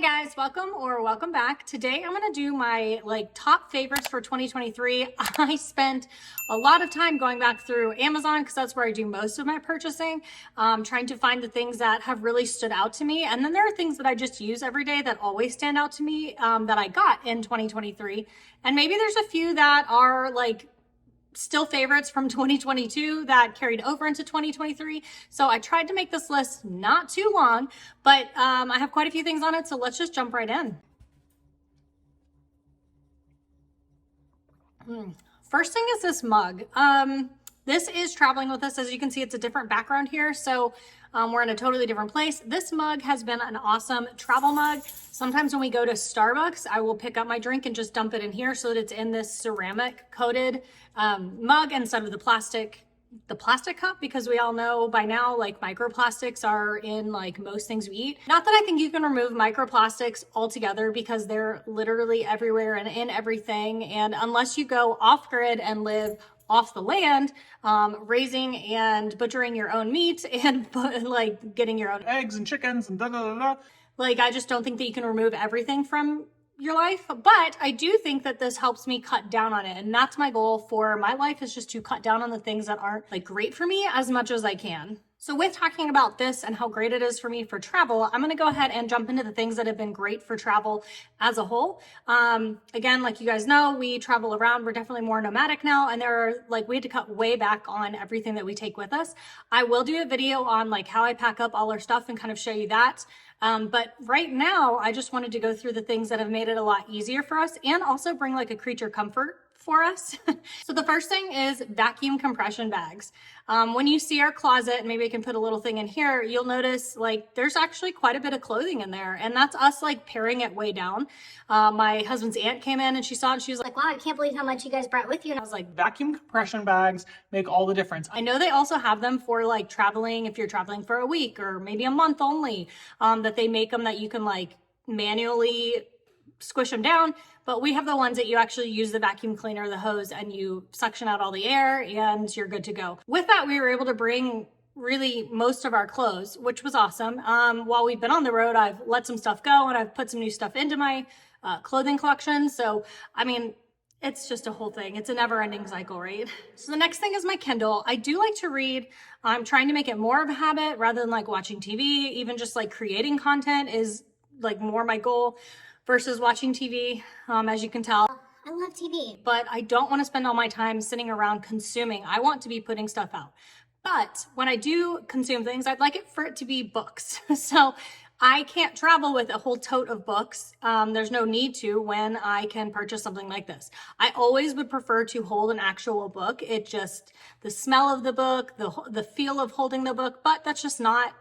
Hey guys, welcome back. Today I'm gonna do my top favorites for 2023. I spent a lot of time going back through Amazon because that's where I do most of my purchasing, trying to find the things that have really stood out to me. And then there are things that I just use every day that always stand out to me that I got in 2023. And maybe there's a few that are still favorites from 2022 that carried over into 2023. So I tried to make this list not too long, but I have quite a few things on it. So let's just jump right in. First thing is this mug. This is traveling with us. As you can see, it's a different background here. So we're in a totally different place. This mug has been an awesome travel mug. Sometimes when we go to Starbucks, I will pick up my drink and just dump it in here so that it's in this ceramic coated mug instead of the plastic cup, because we all know by now microplastics are in most things we eat. Not that I think you can remove microplastics altogether, because they're literally everywhere and in everything. And unless you go off grid and live off the land, raising and butchering your own meat and getting your own eggs and chickens and da da da da. I just don't think that you can remove everything from your life, but I do think that this helps me cut down on it. And that's my goal for my life, is just to cut down on the things that aren't great for me as much as I can. So with talking about this and how great it is for me for travel, I'm going to go ahead and jump into the things that have been great for travel as a whole. Again, like you guys know, we travel around. We're definitely more nomadic now. And there are we had to cut way back on everything that we take with us. I will do a video on how I pack up all our stuff and kind of show you that. But right now, I just wanted to go through the things that have made it a lot easier for us and also bring a creature comfort for us. So the first thing is vacuum compression bags. When you see our closet, and maybe I can put a little thing in here, you'll notice there's actually quite a bit of clothing in there, and that's us paring it way down. My husband's aunt came in and she saw it and she was like, wow, I can't believe how much you guys brought with you. And I was like, Vacuum compression bags make all the difference. I know they also have them for traveling, if you're traveling for a week or maybe a month only, that they make them that you can manually squish them down. But we have the ones that you actually use the vacuum cleaner, the hose, and you suction out all the air and you're good to go. With that, we were able to bring really most of our clothes, which was awesome. While we've been on the road, I've let some stuff go and I've put some new stuff into my clothing collection. So, I mean, it's just a whole thing. It's a never ending cycle, right? So the next thing is my Kindle. I do like to read. I'm trying to make it more of a habit rather than watching TV. Even just creating content is more my goal versus watching TV, as you can tell. I love TV. But I don't want to spend all my time sitting around consuming. I want to be putting stuff out. But when I do consume things, I'd like it for it to be books. So I can't travel with a whole tote of books. There's no need to when I can purchase something like this. I always would prefer to hold an actual book. It just, the smell of the book, the feel of holding the book, but that's just not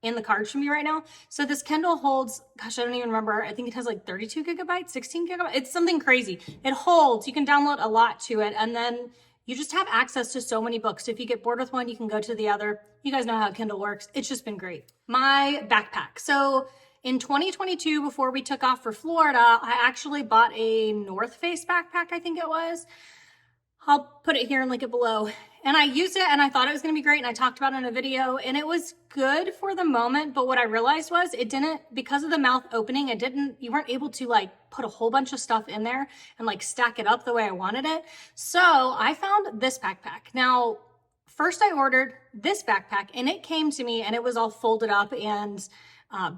in the cards for me right now. So this Kindle holds, gosh, I don't even remember. I think it has 32 gigabytes, 16 gigabytes. It's something crazy. It holds, you can download a lot to it. And then you just have access to so many books. If you get bored with one, you can go to the other. You guys know how Kindle works. It's just been great. My backpack. So in 2022, before we took off for Florida, I actually bought a North Face backpack, I think it was. I'll put it here and link it below. And I used it and I thought it was gonna be great, and I talked about it in a video, and it was good for the moment, but what I realized was it didn't, because of the mouth opening, you weren't able to put a whole bunch of stuff in there and stack it up the way I wanted it. So I found this backpack. Now, first I ordered this backpack and it came to me and it was all folded up and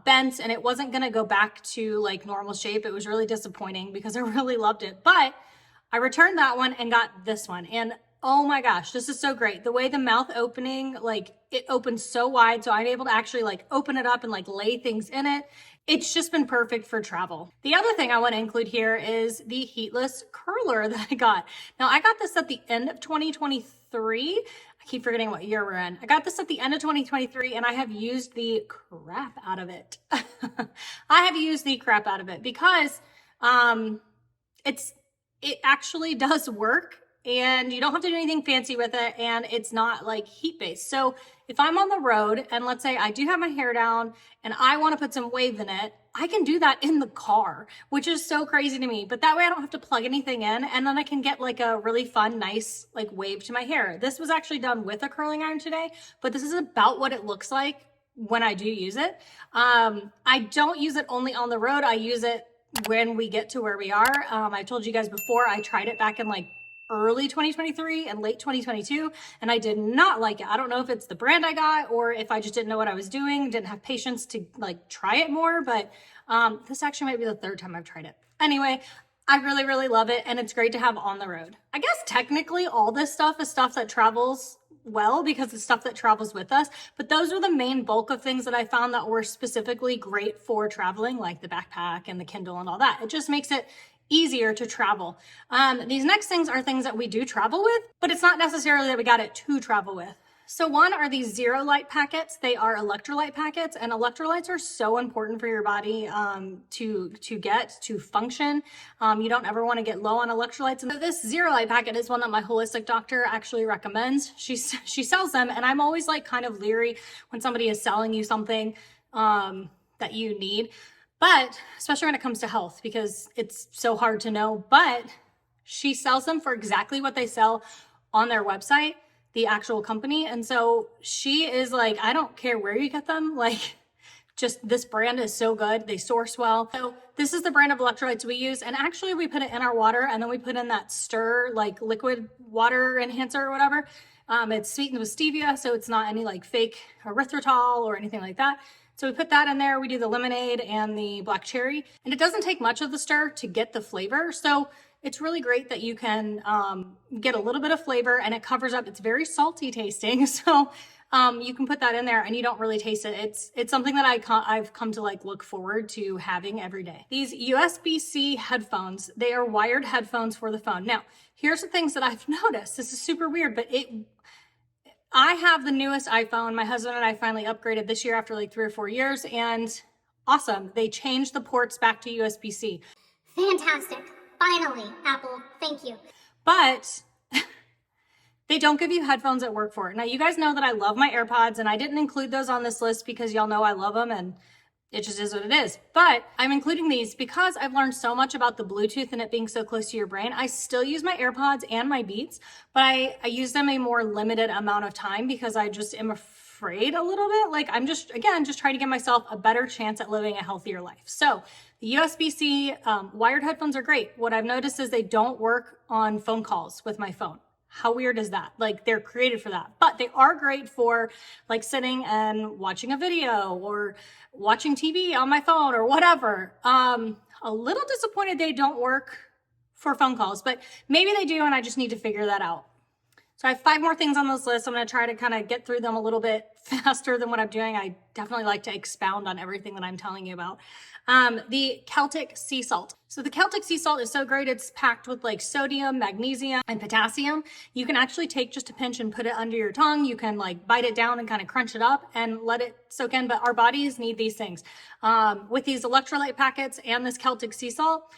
bent, and it wasn't gonna go back to normal shape. It was really disappointing because I really loved it, but I returned that one and got this one. And oh my gosh, this is so great. The way the mouth opening, it opens so wide, so I'm able to actually open it up and lay things in it. It's just been perfect for travel. The other thing I want to include here is the heatless curler that I got. Now I got this at the end of 2023. I keep forgetting what year we're in. I got this at the end of 2023 and I have used the crap out of it. I have used the crap out of it because it actually does work. And you don't have to do anything fancy with it, and it's not heat based. So if I'm on the road and let's say I do have my hair down and I want to put some wave in it, I can do that in the car, which is so crazy to me. But that way I don't have to plug anything in, and then I can get a really fun, nice wave to my hair. This was actually done with a curling iron today, but this is about what it looks like when I do use it. I don't use it only on the road. I use it when we get to where we are. I told you guys before, I tried it back in like early 2023 and late 2022, and I did not like it. I don't know if it's the brand I got or if I just didn't know what I was doing, didn't have patience to like try it more, but this actually might be the third time I've tried it. Anyway, I really, really love it, and it's great to have on the road. I guess technically all this stuff is stuff that travels well because it's stuff that travels with us, but those are the main bulk of things that I found that were specifically great for traveling, like the backpack and the Kindle and all that. It just makes it easier to travel. These next things are things that we do travel with, but it's not necessarily that we got it to travel with. So one are these zero light packets. They are electrolyte packets, and electrolytes are so important for your body to function. You don't ever want to get low on electrolytes. And so this zero light packet is one that my holistic doctor actually recommends. She sells them, and I'm always like kind of leery when somebody is selling you something that you need, but especially when it comes to health, because it's so hard to know. But she sells them for exactly what they sell on their website, the actual company. And so she is like, I don't care where you get them, like just this brand is so good. They source well. So this is the brand of electrolytes we use. And actually we put it in our water, and then we put in that Stir like liquid water enhancer or whatever. It's sweetened with stevia, so it's not any like fake erythritol or anything like that. So we put that in there. We do the lemonade and the black cherry, and it doesn't take much of the Stir to get the flavor. So it's really great that you can get a little bit of flavor, and it covers up. It's very salty tasting, so you can put that in there and you don't really taste it. It's something that I've come to like look forward to having every day. These USB-C headphones, they are wired headphones for the phone. Now, here's the things that I've noticed. This is super weird, but I have the newest iPhone. My husband and I finally upgraded this year after like 3 or 4 years, and awesome. They changed the ports back to USB-C. Fantastic. Finally, Apple, thank you. But they don't give you headphones that work for it. Now, you guys know that I love my AirPods, and I didn't include those on this list because y'all know I love them, and it just is what it is. But I'm including these because I've learned so much about the Bluetooth and it being so close to your brain. I still use my AirPods and my Beats, but I use them a more limited amount of time because I just am afraid a little bit. Like I'm just trying to give myself a better chance at living a healthier life. So the USB-C wired headphones are great. What I've noticed is they don't work on phone calls with my phone. How weird is that? Like they're created for that, but they are great for like sitting and watching a video or watching TV on my phone or whatever. A little disappointed they don't work for phone calls, but maybe they do, and I just need to figure that out. So I have 5 more things on this list. I'm going to try to kind of get through them a little bit faster than what I'm doing. I definitely like to expound on everything that I'm telling you about. The Celtic sea salt. So the Celtic sea salt is so great. It's packed with like sodium, magnesium, and potassium. You can actually take just a pinch and put it under your tongue. You can like bite it down and kind of crunch it up and let it soak in. But our bodies need these things. With these electrolyte packets and this Celtic sea salt,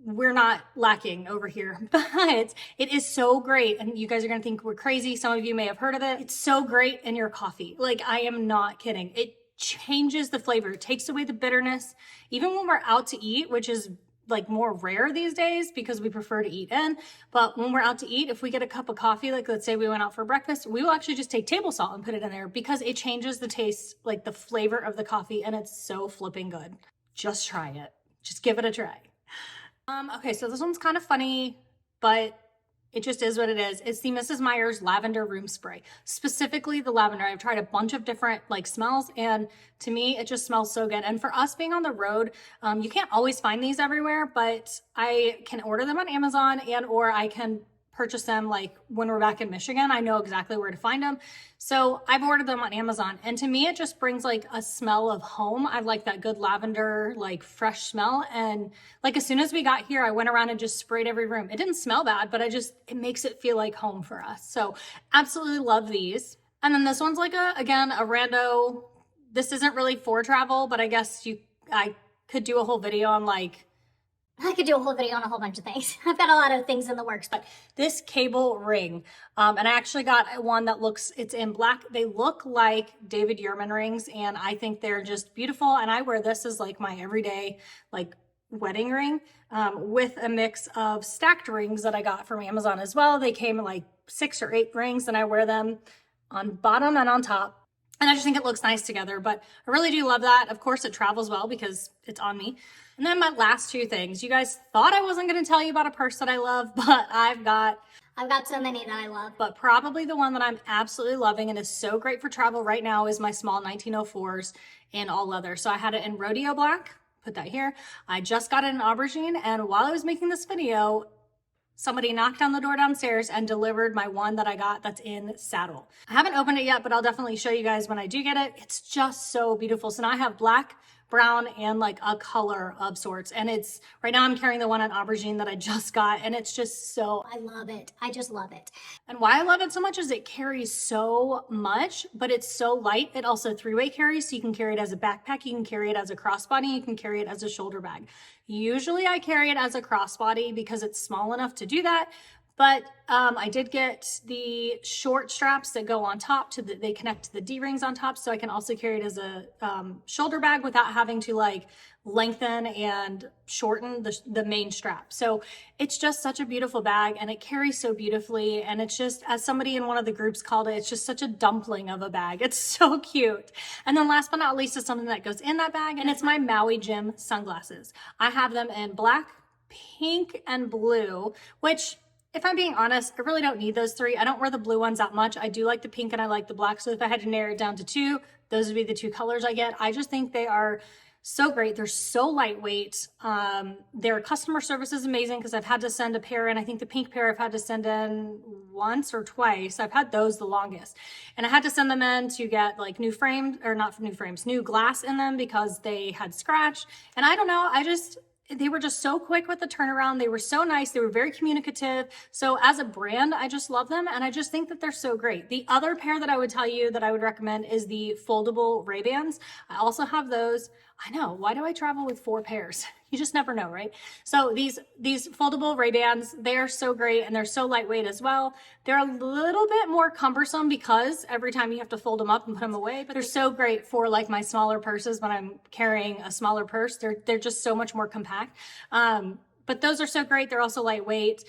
we're not lacking over here, but it is so great. And you guys are going to think we're crazy. Some of you may have heard of it. It's so great in your coffee. Like I am not kidding. It changes the flavor. It takes away the bitterness. Even when we're out to eat, which is like more rare these days because we prefer to eat in, but when we're out to eat, if we get a cup of coffee, like let's say we went out for breakfast, we will actually just take table salt and put it in there because it changes the taste, like the flavor of the coffee, and it's so flipping good. Just try it. Just give it a try. Okay, so this one's kind of funny, but it just is what it is. It's the Mrs. Meyer's lavender room spray, specifically the lavender. I've tried a bunch of different like smells, and to me, it just smells so good. And for us being on the road, you can't always find these everywhere, but I can order them on Amazon or I can purchase them like when we're back in Michigan. I know exactly where to find them. So I've ordered them on Amazon, and to me, it just brings like a smell of home. I like that good lavender, like fresh smell. And like as soon as we got here, I went around and just sprayed every room. It didn't smell bad, but it makes it feel like home for us. So absolutely love these. And then this one's like a rando. This isn't really for travel, but I guess I could do a whole video on like, I could do a whole video on a whole bunch of things. I've got a lot of things in the works, but this cable ring, and I actually got one that it's in black. They look like David Yurman rings, and I think they're just beautiful. And I wear this as like my everyday like wedding ring, with a mix of stacked rings that I got from Amazon as well. They came in like 6 or 8 rings, and I wear them on bottom and on top. And I just think it looks nice together, but I really do love that. Of course, it travels well because it's on me. And then my last two things. You guys thought I wasn't going to tell you about a purse that I love, but I've got so many that I love. but probably the one that I'm absolutely loving and is so great for travel right now is my small 1904s in all leather. So I had it in rodeo black, put that here. I just got it in aubergine, and while I was making this video, somebody knocked on the door downstairs and delivered my one that I got that's in saddle. I haven't opened it yet, but I'll definitely show you guys when I do get it. It's just so beautiful. So now I have black, brown, and like a color of sorts. And it's, right now I'm carrying the one in aubergine that I just got, and it's just so, I love it. I just love it. and why I love it so much is it carries so much, but it's so light. It also three-way carries, so you can carry it as a backpack, you can carry it as a crossbody, you can carry it as a shoulder bag. Usually I carry it as a crossbody because it's small enough to do that, but I did get the short straps that go on top they connect to the D-rings on top, so I can also carry it as a shoulder bag without having to like lengthen and shorten the main strap. So it's just such a beautiful bag, and it carries so beautifully, and it's just, as somebody in one of the groups called it, it's just such a dumpling of a bag. It's so cute. And then last but not least is something that goes in that bag, and it's my Maui Jim sunglasses. I have them in black, pink, and blue, which, if I'm being honest, I really don't need those three. I don't wear the blue ones that much. I do like the pink and I like the black. So if I had to narrow it down to two, those would be the two colors I get. I just think they are so great. They're so lightweight. Their customer service is amazing because I've had to send a pair in. I think the pink pair I've had to send in once or twice. I've had those the longest. And I had to send them in to get like new frames, or not new frames, new glass in them because they had scratched. And I don't know, they were just so quick with the turnaround. They were so nice. They were very communicative. So as a brand, I just love them. And I just think that they're so great. The other pair that I would tell you that I would recommend is the foldable Ray-Bans. I also have those. I know, why do I travel with 4 pairs? You just never know, right? So these foldable Ray-Bans, they are so great, and they're so lightweight as well. They're a little bit more cumbersome because every time you have to fold them up and put them away, but they're so great for like my smaller purses when I'm carrying a smaller purse. They're just so much more compact. But those are so great. They're also lightweight.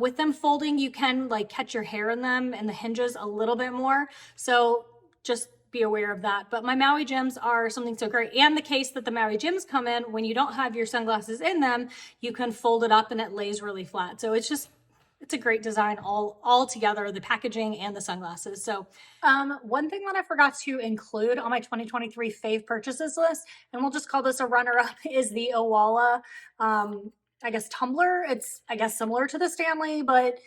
With them folding, you can like catch your hair in them and the hinges a little bit more. So just be aware of that. But my Maui Jims are something so great. And the case that the Maui Jims come in, when you don't have your sunglasses in them, you can fold it up and it lays really flat. So it's a great design all together, the packaging and the sunglasses. So one thing that I forgot to include on my 2023 fave purchases list, and we'll just call this a runner-up, is the Owala, I guess, tumbler. It's, I guess, similar to the Stanley, but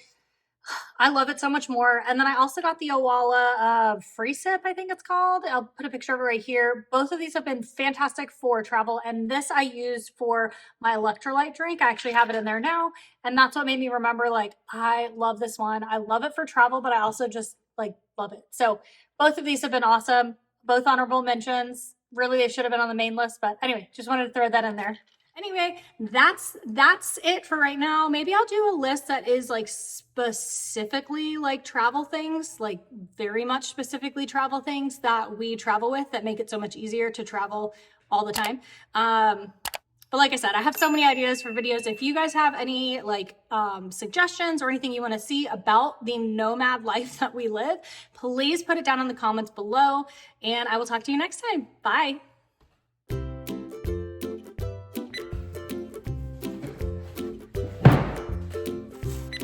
I love it so much more. And then I also got the Owala Free Sip, I think it's called. I'll put a picture of it right here. Both of these have been fantastic for travel. And this I use for my electrolyte drink. I actually have it in there now. And that's what made me remember, like, I love this one. I love it for travel, but I also just like love it. So both of these have been awesome. Both honorable mentions. Really, they should have been on the main list. But anyway, just wanted to throw that in there. Anyway, that's it for right now. Maybe I'll do a list that is like specifically like travel things, like very much specifically travel things that we travel with that make it so much easier to travel all the time. But like I said, I have so many ideas for videos. If you guys have any like suggestions or anything you want to see about the nomad life that we live, please put it down in the comments below, and I will talk to you next time. Bye.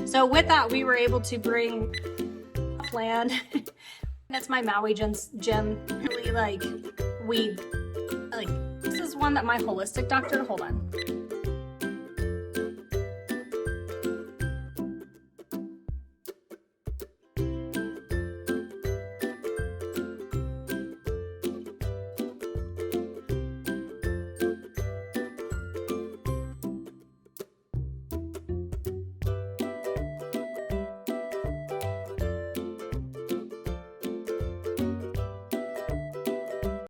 So with that, we were able to bring land. That's my Maui gym. Really, like, this is one that my holistic doctor, hold on.